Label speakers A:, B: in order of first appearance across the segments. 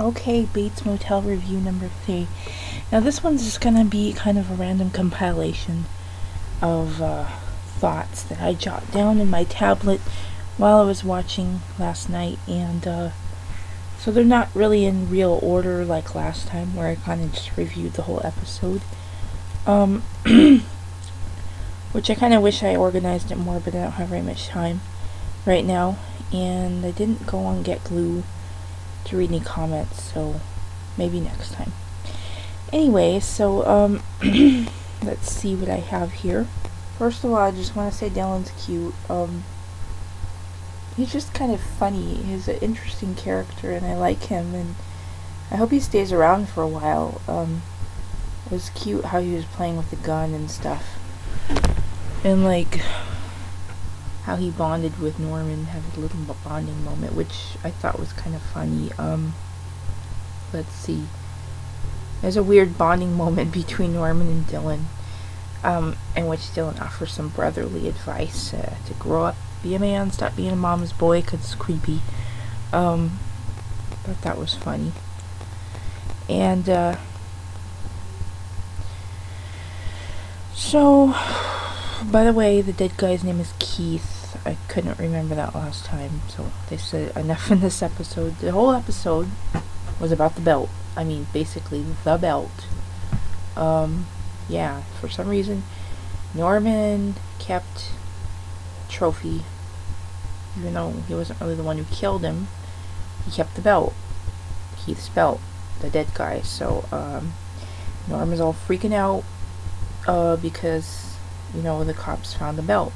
A: Okay, Bates Motel review number 3. Now this one's just gonna be kind of a random compilation of thoughts that I jot down in my tablet while I was watching last night, and so they're not really in real order like last time where I kind of just reviewed the whole episode. Which I kind of wish I organized it more, but I don't have very much time right now, and I didn't go on Get Glue to read any comments, so maybe next time. Anyway, so let's see what I have here. First of all, I just want to say Dylan's cute. He's just kind of funny. He's an interesting character, and I like him, and I hope he stays around for a while. It was cute how he was playing with the gun and stuff, and like how he bonded with Norman, had a little bonding moment, which I thought was kind of funny. Let's see. There's a weird bonding moment between Norman and Dylan, in which Dylan offers some brotherly advice to grow up, be a man, stop being a mama's boy, 'cause it's creepy. But that was funny. And, so, by the way, the dead guy's name is Keith. I couldn't remember that last time, so they said enough in this episode. The whole episode was about the belt. I mean, basically, the belt. Yeah, for some reason, Norman kept trophy, even though he wasn't really the one who killed him. He kept the belt, Keith's belt, the dead guy. So, Norman's all freaking out, because, the cops found the belt.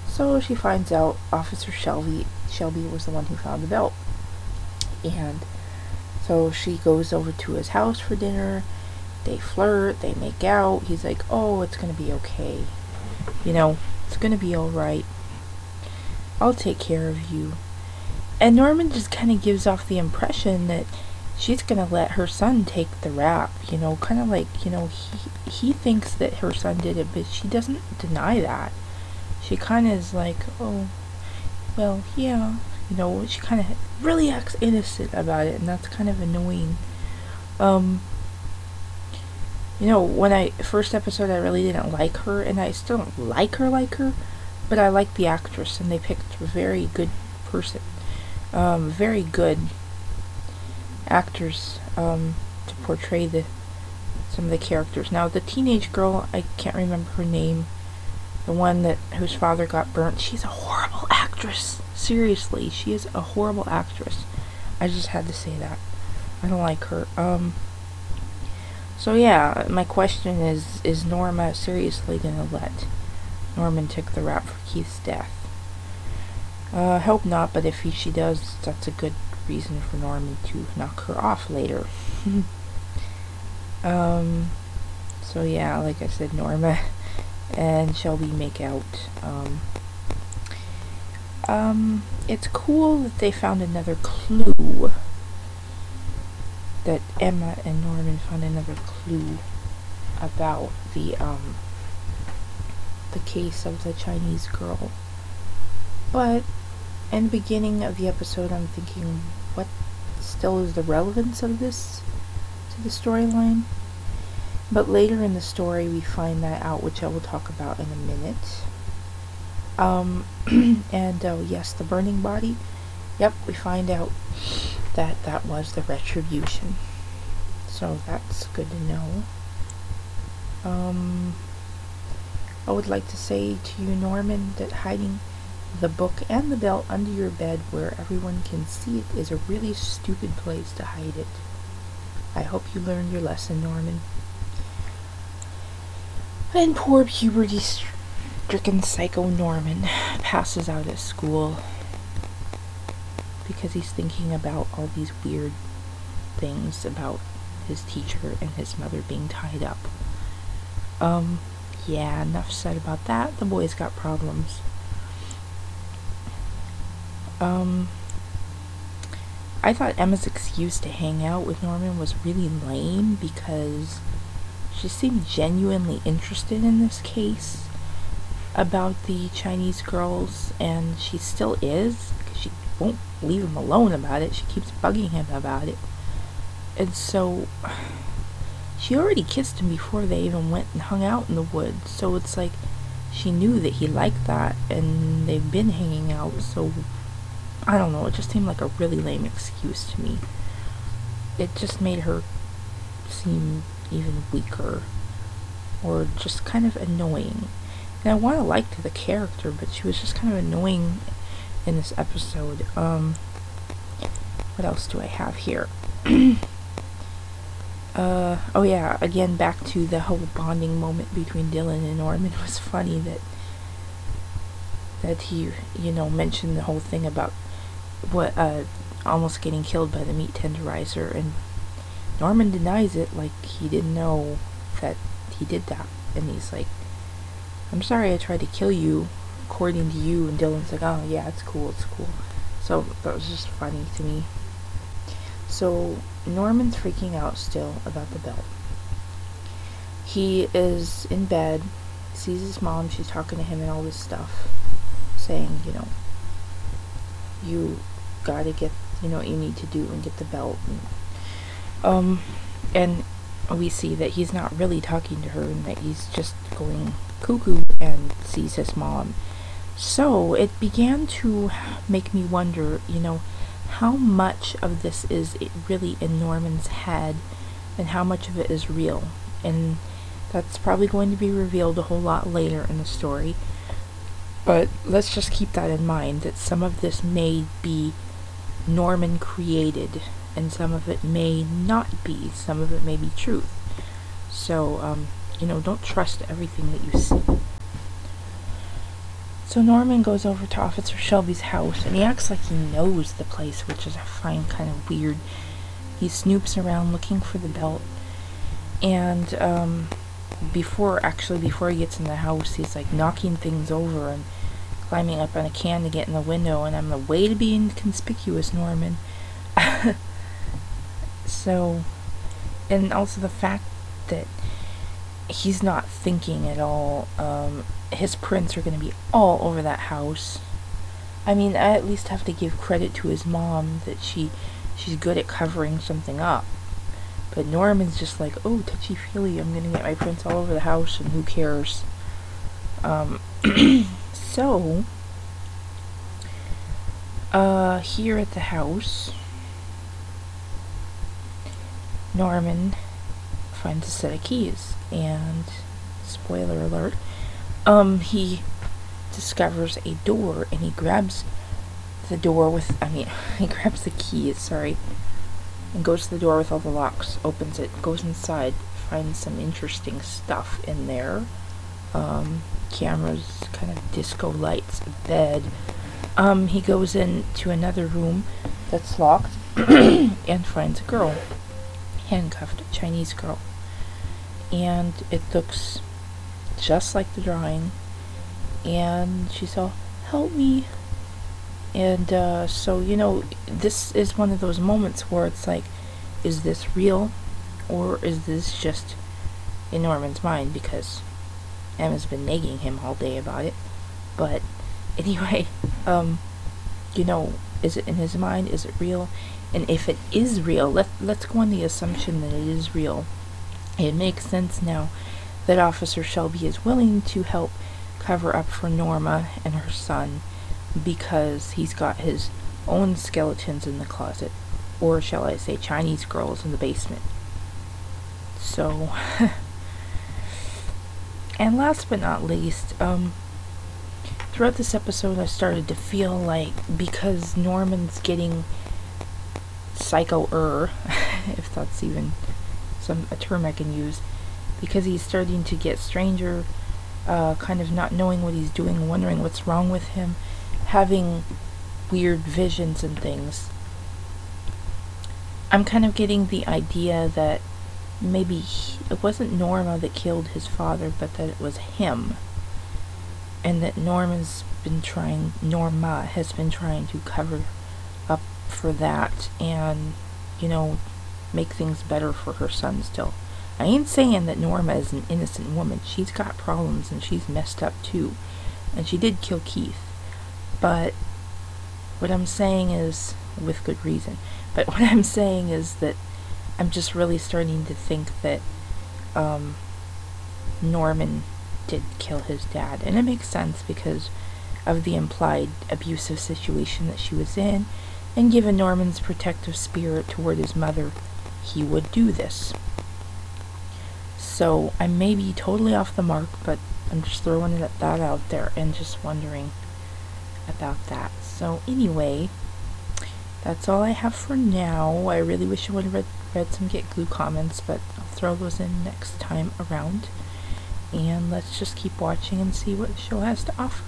A: So she finds out Officer Shelby was the one who found the belt. And so she goes over to his house for dinner. They flirt, they make out. He's like, oh, it's gonna be okay. It's gonna be alright. I'll take care of you. And Norman just kind of gives off the impression that she's gonna let her son take the rap. Kind of like, he thinks that her son did it, but she doesn't deny that. She kind of is like, oh, well, yeah. She kind of really acts innocent about it, and that's kind of annoying. When first episode, I really didn't like her, and I still don't like her, but I like the actress, and they picked a very good person. Very good actors, to portray some of the characters. Now, the teenage girl, I can't remember her name, the one whose father got burnt, she's a horrible actress. Seriously, she is a horrible actress. I just had to say that. I don't like her. So yeah, my question is Norma seriously gonna let Norman take the rap for Keith's death? I hope not, but if she does, that's a good reason for Norman to knock her off later. So yeah, like I said, Norma and Shelby make out. It's cool that they found another clue. That Emma and Norman found another clue about the case of the Chinese girl. But in the beginning of the episode, I'm thinking, what still is the relevance of this to the storyline? But later in the story, we find that out, which I will talk about in a minute. And yes, the burning body. Yep, we find out that was the retribution. So that's good to know. I would like to say to you, Norman, that hiding the book and the belt under your bed where everyone can see it is a really stupid place to hide it. I hope you learned your lesson, Norman. And poor puberty-stricken psycho Norman passes out at school because he's thinking about all these weird things about his teacher and his mother being tied up. Yeah, enough said about that. The boy's got problems. I thought Emma's excuse to hang out with Norman was really lame because she seemed genuinely interested in this case about the Chinese girls, and she still is, because she won't leave him alone about it. She keeps bugging him about it. And so she already kissed him before they even went and hung out in the woods. So it's like she knew that he liked that, and they've been hanging out. So I don't know, it just seemed like a really lame excuse to me. It just made her seem even weaker, or just kind of annoying. And I want to like the character, but she was just kind of annoying in this episode. What else do I have here? Oh yeah, again, back to the whole bonding moment between Dylan and Norman. It was funny that he, mentioned the whole thing about what, almost getting killed by the meat tenderizer, and Norman denies it, like he didn't know that he did that. And he's like, I'm sorry I tried to kill you, according to you. And Dylan's like, oh yeah, it's cool. So that was just funny to me. So Norman's freaking out still about the belt. He is in bed, sees his mom, she's talking to him and all this stuff, saying, you gotta get, what you need to do and get the belt. And we see that he's not really talking to her, and that he's just going cuckoo and sees his mom. So it began to make me wonder, how much of this is it really in Norman's head, and how much of it is real. And that's probably going to be revealed a whole lot later in the story. But let's just keep that in mind, that some of this may be Norman created, and some of it may not be. Some of it may be truth. So, don't trust everything that you see. So Norman goes over to Officer Shelby's house, and he acts like he knows the place, which is I find kind of weird. He snoops around looking for the belt, and before he gets in the house, he's like knocking things over and climbing up on a can to get in the window, and I'm the way to be inconspicuous, Norman. So, and also the fact that he's not thinking at all. His prints are going to be all over that house. I mean, I at least have to give credit to his mom that she's good at covering something up. But Norman's just like, oh, touchy-feely, I'm going to get my prints all over the house, and who cares? So, here at the house, Norman finds a set of keys, and spoiler alert, he discovers a door, and he grabs the door he grabs the keys, and goes to the door with all the locks, opens it, goes inside, finds some interesting stuff in there. Cameras, kind of disco lights, a bed. He goes into another room that's locked and finds a girl, handcuffed, a Chinese girl. And it looks just like the drawing, and she's all, help me. And so this is one of those moments where it's like, is this real, or is this just in Norman's mind, because Emma's been nagging him all day about it. But anyway, is it in his mind, is it real? And if it is real, let's go on the assumption that it is real. It makes sense now that Officer Shelby is willing to help cover up for Norma and her son, because he's got his own skeletons in the closet, or shall I say Chinese girls in the basement. So, and last but not least, throughout this episode I started to feel like, because Norman's getting psycho-er, if that's even a term I can use, because he's starting to get stranger, kind of not knowing what he's doing, wondering what's wrong with him, having weird visions and things. I'm kind of getting the idea that maybe it wasn't Norma that killed his father, but that it was him, and that Norma has been trying to cover up for that, and make things better for her son still. I ain't saying that Norma is an innocent woman. She's got problems, and she's messed up too, and she did kill Keith. But what I'm saying is, with good reason, but what I'm saying is that I'm just really starting to think that Norman did kill his dad. And it makes sense because of the implied abusive situation that she was in, and given Norman's protective spirit toward his mother, he would do this. So I may be totally off the mark, but I'm just throwing that out there and just wondering about that. So anyway, that's all I have for now. I really wish I would have read some Get Glue comments, but I'll throw those in next time around. And let's just keep watching and see what the show has to offer.